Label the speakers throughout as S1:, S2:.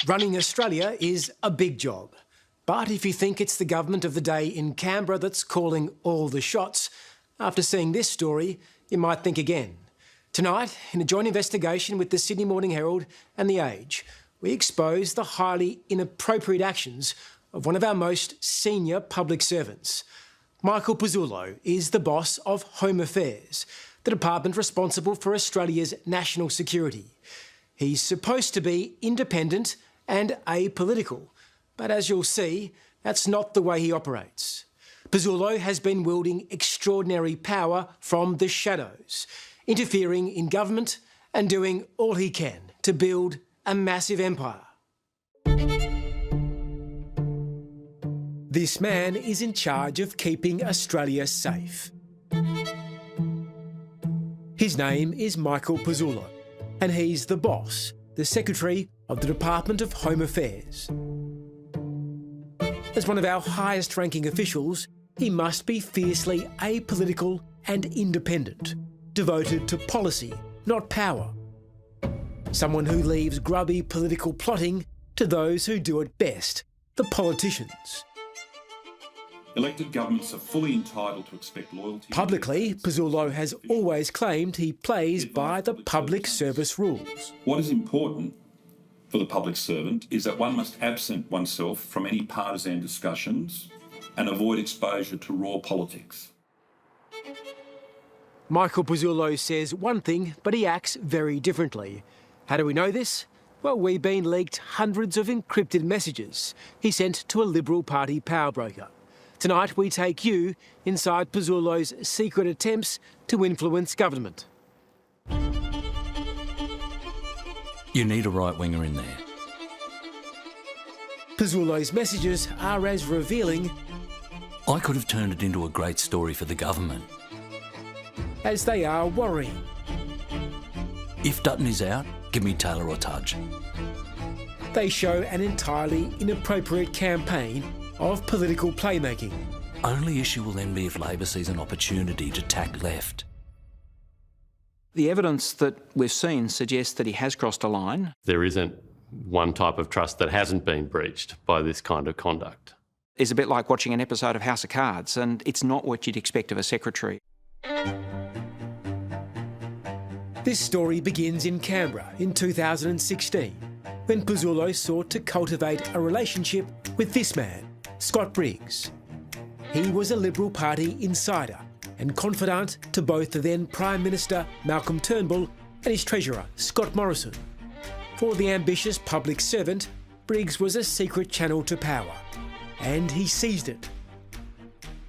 S1: Running Australia is a big job. But if you think it's the government of the day in Canberra that's calling all the shots, after seeing this story, you might think again. Tonight, in a joint investigation with the Sydney Morning Herald and The Age, we expose the highly inappropriate actions of one of our most senior public servants. Michael Pezzullo is the boss of Home Affairs, the department responsible for Australia's national security. He's supposed to be independent and apolitical, but as you'll see, that's not the way he operates. Pezzullo has been wielding extraordinary power from the shadows, interfering in government and doing all he can to build a massive empire. This man is in charge of keeping Australia safe. His name is Michael Pezzullo, and he's the boss, the Secretary of the Department of Home Affairs. As one of our highest-ranking officials, he must be fiercely apolitical and independent, devoted to policy, not power. Someone who leaves grubby political plotting to those who do it best, the politicians.
S2: Elected governments are fully entitled to expect loyalty.
S1: Publicly, Pezzullo has always claimed he plays by the public service rules.
S2: What is important for the public servant is that one must absent oneself from any partisan discussions and avoid exposure to raw politics.
S1: Michael Pezzullo says one thing, but he acts very differently. How do we know this? Well, we've been leaked hundreds of encrypted messages he sent to a Liberal Party power broker. Tonight, we take you inside Pezzullo's secret attempts to influence government.
S3: You need a right-winger in there.
S1: Pezzullo's messages are as revealing
S3: I could have turned it into a great story for the government.
S1: as they are worrying.
S3: If Dutton is out, give me Taylor or Tudge.
S1: They show an entirely inappropriate campaign of political playmaking.
S3: Only issue will then be if Labor sees an opportunity to tack left.
S4: The evidence that we've seen suggests that he has crossed a line.
S5: There isn't one type of trust that hasn't been breached by this kind of conduct.
S4: It's a bit like watching an episode of House of Cards, and it's not what you'd expect of a secretary.
S1: This story begins in Canberra in 2016, when Pezzullo sought to cultivate a relationship with this man, Scott Briggs. He was a Liberal Party insider and confidant to both the then Prime Minister Malcolm Turnbull and his Treasurer Scott Morrison. For the ambitious public servant, Briggs was a secret channel to power, and he seized it.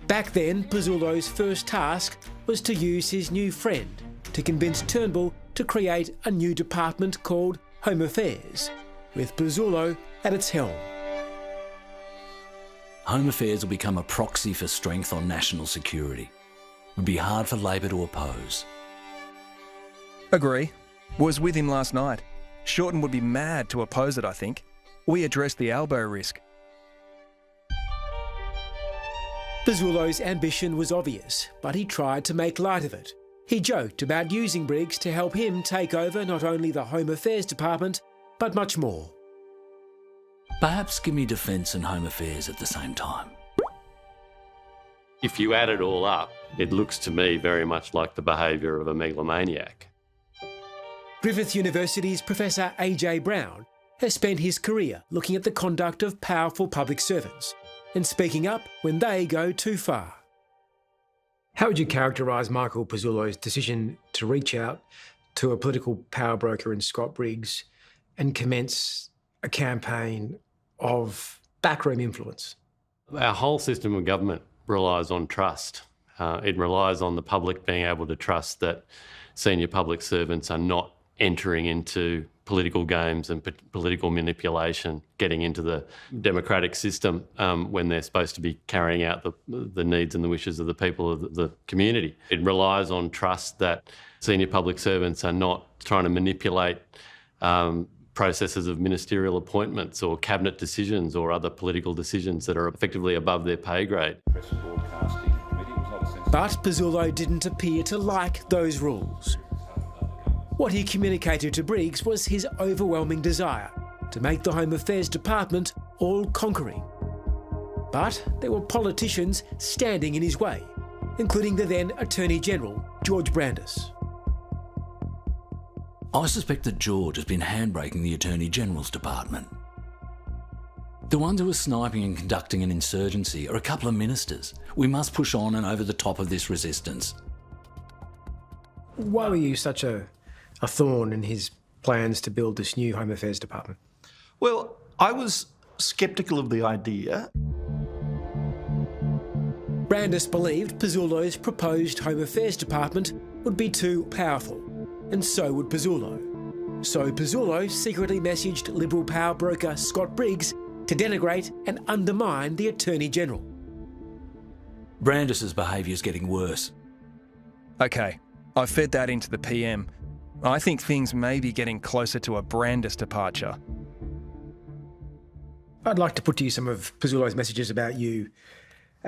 S1: Back then, Pezzullo's first task was to use his new friend to convince Turnbull to create a new department called Home Affairs, with Pezzullo at its helm.
S3: Home Affairs will become a proxy for strength on national security. It would be hard for Labor to oppose.
S6: Agree. Was with him last night. Shorten would be mad to oppose it, I think. We addressed the elbow risk.
S1: Pezzullo's ambition was obvious, but he tried to make light of it. He joked about using Briggs to help him take over not only the Home Affairs Department, but much more.
S3: Perhaps give me Defence and Home Affairs at the same time.
S5: If you add it all up, it looks to me very much like the behaviour of a megalomaniac.
S1: Griffith University's Professor A.J. Brown has spent his career looking at the conduct of powerful public servants and speaking up when they go too far. How would you characterise Michael Pezzullo's decision to reach out to a political power broker in Scott Briggs and commence a campaign of backroom influence?
S5: Our whole system of government relies on trust. It relies on the public being able to trust that senior public servants are not entering into political games and political manipulation, getting into the democratic system when they're supposed to be carrying out the needs and the wishes of the people of the community. It relies on trust that senior public servants are not trying to manipulate processes of ministerial appointments or cabinet decisions or other political decisions that are effectively above their pay grade.
S1: But Pezzullo didn't appear to like those rules. What he communicated to Briggs was his overwhelming desire to make the Home Affairs Department all-conquering. But there were politicians standing in his way, including the then Attorney-General, George Brandis.
S3: I suspect that George has been handbraking the Attorney-General's department. The ones who are sniping and conducting an insurgency are a couple of ministers. We must push on and over the top of this resistance.
S1: Why were you such a thorn in his plans to build this new Home Affairs Department?
S7: Well, I was sceptical of the idea.
S1: Brandis believed Pizzulo's proposed Home Affairs Department would be too powerful, and so would Pizzullo. So Pizzullo secretly messaged Liberal power broker Scott Briggs to denigrate and undermine the Attorney-General.
S3: Brandis's behaviour is getting worse.
S6: OK, I fed that into the PM. I think things may be getting closer to a Brandis departure.
S1: I'd like to put to you some of Pizzullo's messages about you.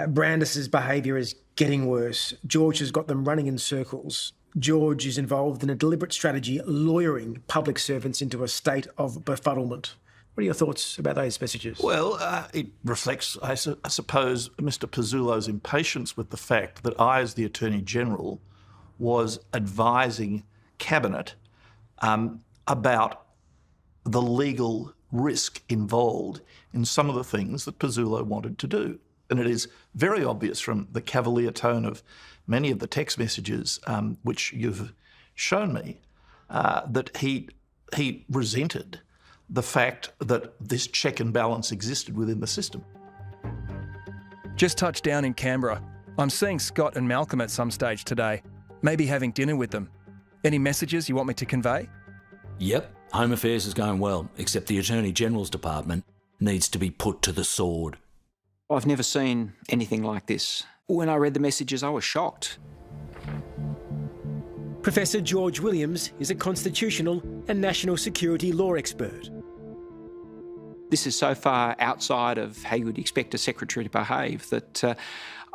S1: Brandis's behaviour is getting worse. George has got them running in circles. George is involved in a deliberate strategy lawyering public servants into a state of befuddlement. What are your thoughts about those messages?
S7: Well, it reflects, I suppose, Mr. Pizzullo's impatience with the fact that I, as the Attorney-General, was advising Cabinet about the legal risk involved in some of the things that Pizzullo wanted to do. And it is very obvious from the cavalier tone of many of the text messages which you've shown me that he resented the fact that this check and balance existed within the system.
S6: Just touched down in Canberra. I'm seeing Scott and Malcolm at some stage today, maybe having dinner with them. Any messages you want me to convey?
S3: Yep, Home Affairs is going well, except the Attorney-General's department needs to be put to the sword.
S4: I've never seen anything like this. When I read the messages, I was shocked.
S1: Professor George Williams is a constitutional and national security law expert.
S4: This is so far outside of how you would expect a secretary to behave that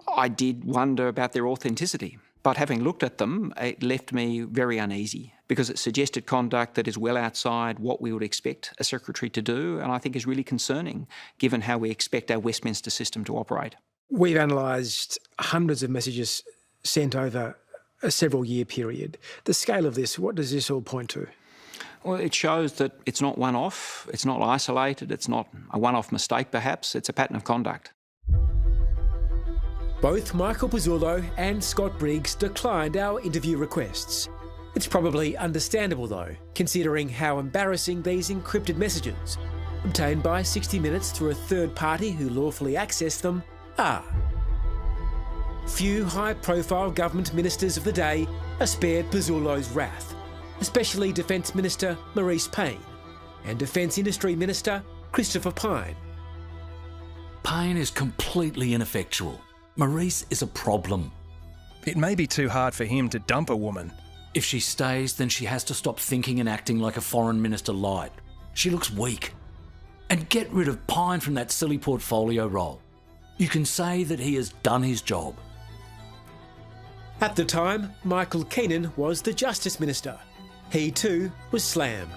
S4: I did wonder about their authenticity. But having looked at them, it left me very uneasy because it suggested conduct that is well outside what we would expect a secretary to do, and I think is really concerning given how we expect our Westminster system to operate.
S1: We've analysed hundreds of messages sent over a several-year period. The scale of this, what does this all point to?
S4: Well, it shows that it's not one-off, it's not isolated, it's not a one-off mistake perhaps, it's a pattern of conduct.
S1: Both Michael Pizzullo and Scott Briggs declined our interview requests. It's probably understandable though, considering how embarrassing these encrypted messages, obtained by 60 Minutes through a third party who lawfully accessed them, are. Few high-profile government ministers of the day are spared Pizzullo's wrath, especially Defence Minister Marise Payne and Defence Industry Minister Christopher Pyne.
S3: Payne is completely ineffectual. Marise is a problem.
S6: It may be too hard for him to dump a woman.
S3: If she stays, then she has to stop thinking and acting like a foreign minister light. She looks weak. And get rid of Pyne from that silly portfolio role. You can say that he has done his job.
S1: At the time, Michael Keenan was the Justice Minister. He too was slammed.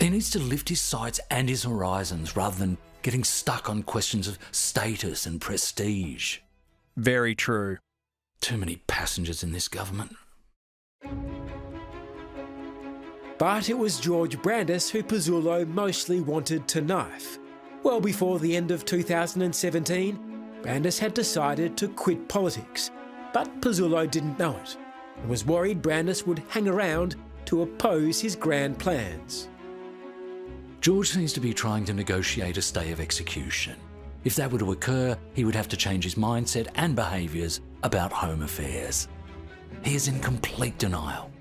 S3: He needs to lift his sights and his horizons rather than getting stuck on questions of status and prestige.
S6: Very true.
S3: Too many passengers in this government.
S1: But it was George Brandis who Pizzullo mostly wanted to knife. Well before the end of 2017, Brandis had decided to quit politics, but Pizzullo didn't know it and was worried Brandis would hang around to oppose his grand plans.
S3: George seems to be trying to negotiate a stay of execution. If that were to occur, he would have to change his mindset and behaviours about Home Affairs. He is in complete denial.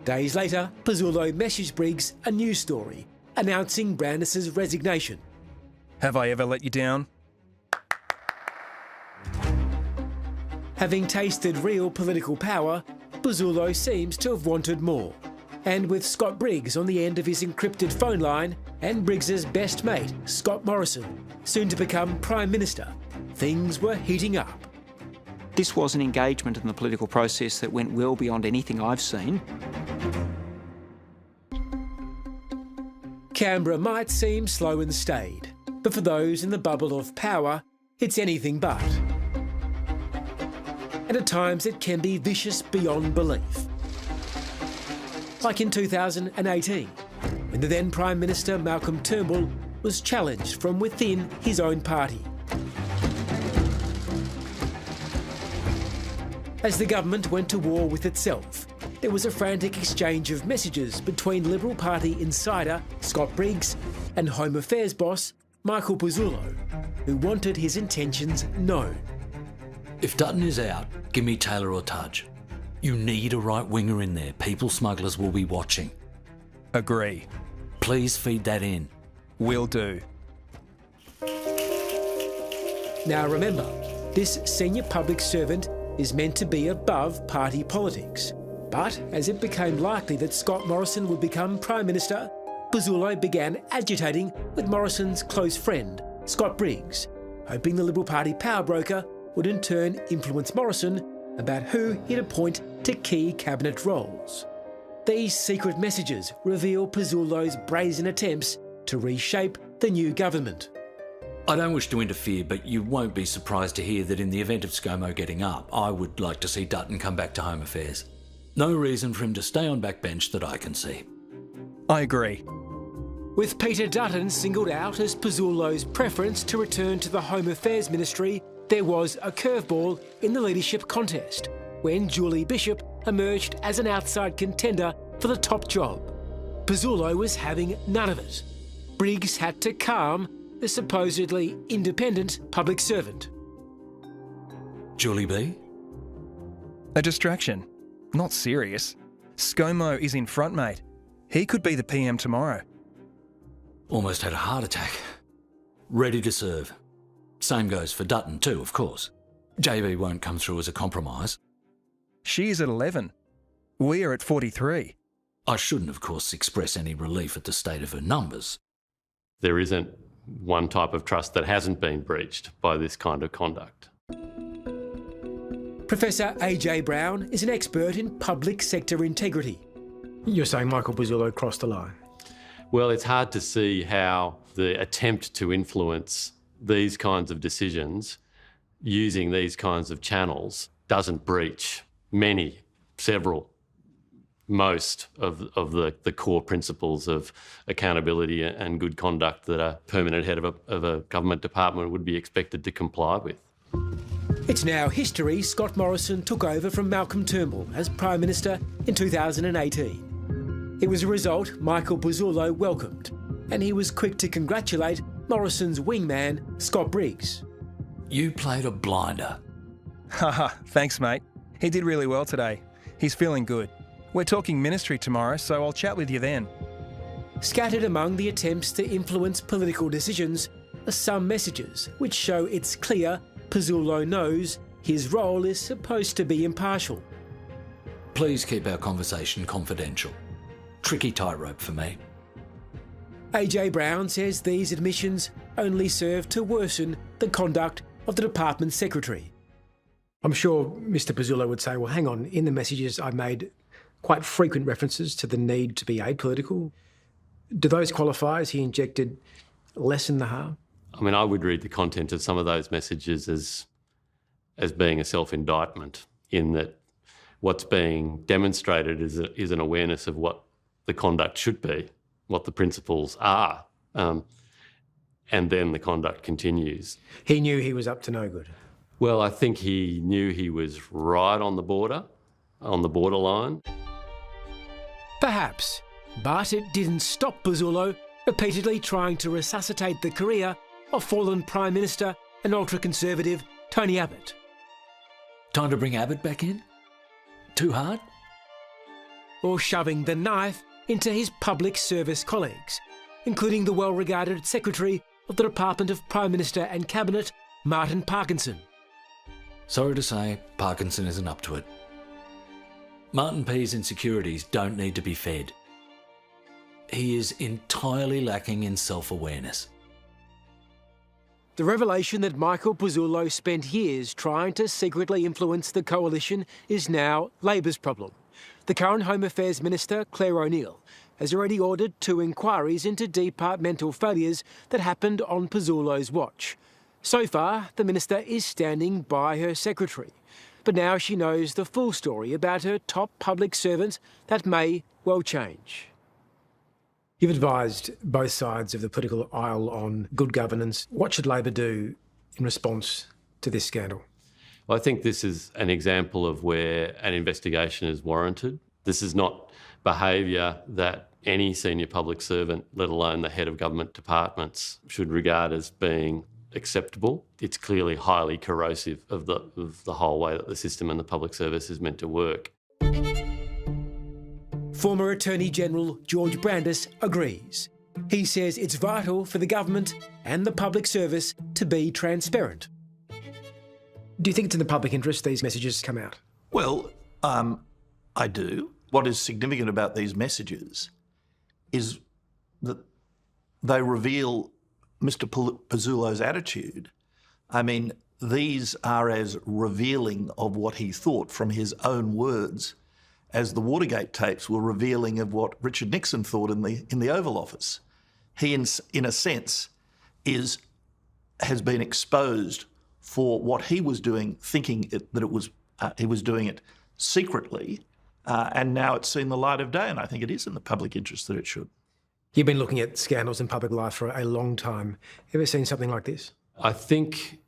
S1: Days later, Pizzullo messaged Briggs a news story announcing Brandis's resignation.
S6: Have I ever let you down?
S1: Having tasted real political power, Pizzullo seems to have wanted more. And with Scott Briggs on the end of his encrypted phone line and Briggs's best mate, Scott Morrison, soon to become Prime Minister, things were heating up.
S4: This was an engagement in the political process that went well beyond anything I've seen.
S1: Canberra might seem slow and staid, but for those in the bubble of power, it's anything but. And at times it can be vicious beyond belief. Like in 2018, when the then Prime Minister Malcolm Turnbull was challenged from within his own party. As the government went to war with itself, there was a frantic exchange of messages between Liberal Party insider Scott Briggs and Home Affairs boss Michael Pezzullo, who wanted his intentions known.
S3: If Dutton is out, give me Taylor or Tudge. You need a right-winger in there. People smugglers will be watching.
S6: Agree.
S3: Please feed that in.
S6: Will do.
S1: Now remember, this senior public servant is meant to be above party politics. But as it became likely that Scott Morrison would become Prime Minister, Pezzullo began agitating with Morrison's close friend, Scott Briggs, hoping the Liberal Party power broker would in turn influence Morrison about who he'd appoint to key cabinet roles. These secret messages reveal Pezzullo's brazen attempts to reshape the new government.
S3: I don't wish to interfere, but you won't be surprised to hear that in the event of ScoMo getting up, I would like to see Dutton come back to Home Affairs. No reason for him to stay on backbench that I can see.
S6: I agree.
S1: With Peter Dutton singled out as Pezzullo's preference to return to the Home Affairs Ministry, there was a curveball in the leadership contest, when Julie Bishop emerged as an outside contender for the top job. Pezzullo was having none of it. Briggs had to calm the supposedly independent public servant.
S3: Julie B?
S6: A distraction. Not serious. ScoMo is in front, mate. He could be the PM tomorrow.
S3: Almost had a heart attack. Ready to serve. Same goes for Dutton too, of course. JB won't come through as a compromise.
S6: She is at 11. We are at 43.
S3: I shouldn't, of course, express any relief at the state of her numbers.
S5: There isn't one type of trust that hasn't been breached by this kind of conduct.
S1: Professor AJ Brown is an expert in public sector integrity. You're saying Michael Pezzullo crossed the line?
S5: Well, it's hard to see how the attempt to influence these kinds of decisions using these kinds of channels doesn't breach most of the core principles of accountability and good conduct that a permanent head of a government department would be expected to comply with.
S1: It's now history Scott Morrison took over from Malcolm Turnbull as Prime Minister in 2018. It was a result Michael Pezzullo welcomed, and he was quick to congratulate Morrison's wingman, Scott Briggs.
S3: You played a blinder.
S6: Haha, thanks, mate. He did really well today. He's feeling good. We're talking ministry tomorrow, so I'll chat with you then.
S1: Scattered among the attempts to influence political decisions are some messages which show it's clear Pezzullo knows his role is supposed to be impartial.
S3: Please keep our conversation confidential. Tricky tightrope for me.
S1: AJ Brown says these admissions only serve to worsen the conduct of the department secretary. I'm sure Mr. Pezzullo would say, well, hang on, in the messages I made quite frequent references to the need to be apolitical. Do those qualify as he injected less in the harm?
S5: I mean, I would read the content of some of those messages as being a self-indictment, in that what's being demonstrated is an awareness of what the conduct should be, what the principles are, and then the conduct continues.
S1: He knew he was up to no good.
S5: Well, I think he knew he was right on the borderline.
S1: Perhaps, but it didn't stop Pezzullo repeatedly trying to resuscitate the career of fallen Prime Minister and ultra-conservative Tony Abbott.
S3: Time to bring Abbott back in? Too hard?
S1: Or shoving the knife into his public service colleagues, including the well-regarded Secretary of the Department of Prime Minister and Cabinet, Martin Parkinson.
S3: Sorry to say, Parkinson isn't up to it. Martin P's insecurities don't need to be fed. He is entirely lacking in self-awareness.
S1: The revelation that Michael Pezzullo spent years trying to secretly influence the coalition is now Labor's problem. The current Home Affairs Minister, Claire O'Neill, has already ordered 2 inquiries into departmental failures that happened on Pizzulo's watch. So far, the minister is standing by her secretary. But now she knows the full story about her top public servant that may well change. You've advised both sides of the political aisle on good governance. What should Labor do in response to this scandal?
S5: Well, I think this is an example of where an investigation is warranted. This is not behaviour that any senior public servant, let alone the head of government departments, should regard as being acceptable. It's clearly highly corrosive of the whole way that the system and the public service is meant to work.
S1: Former Attorney General George Brandis agrees. He says it's vital for the government and the public service to be transparent. Do you think it's in the public interest these messages come out?
S7: Well, I do. What is significant about these messages is that they reveal Mr. Pizzulo's attitude. I mean, these are as revealing of what he thought from his own words as the Watergate tapes were revealing of what Richard Nixon thought in the Oval Office. He, in a sense, has been exposed for what he was doing, thinking he was doing it secretly, and now it's seen the light of day, and I think it is in the public interest that it should.
S1: You've been looking at scandals in public life for a long time. Ever seen something like this?
S5: I think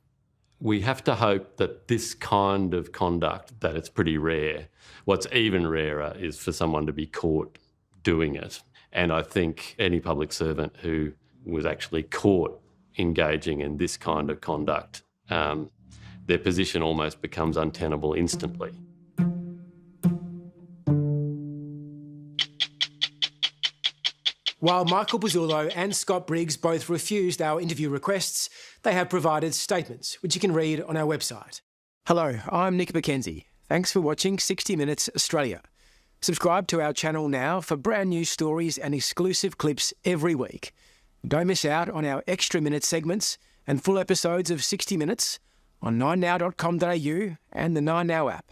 S5: we have to hope that this kind of conduct, that it's pretty rare. What's even rarer is for someone to be caught doing it. And I think any public servant who was actually caught engaging in this kind of conduct, their position almost becomes untenable instantly.
S1: While Michael Pizzulo and Scott Briggs both refused our interview requests, they have provided statements, which you can read on our website. Hello, I'm Nick McKenzie. Thanks for watching 60 Minutes Australia. Subscribe to our channel now for brand new stories and exclusive clips every week. Don't miss out on our extra minute segments and full episodes of 60 Minutes on 9now.com.au and the 9Now app.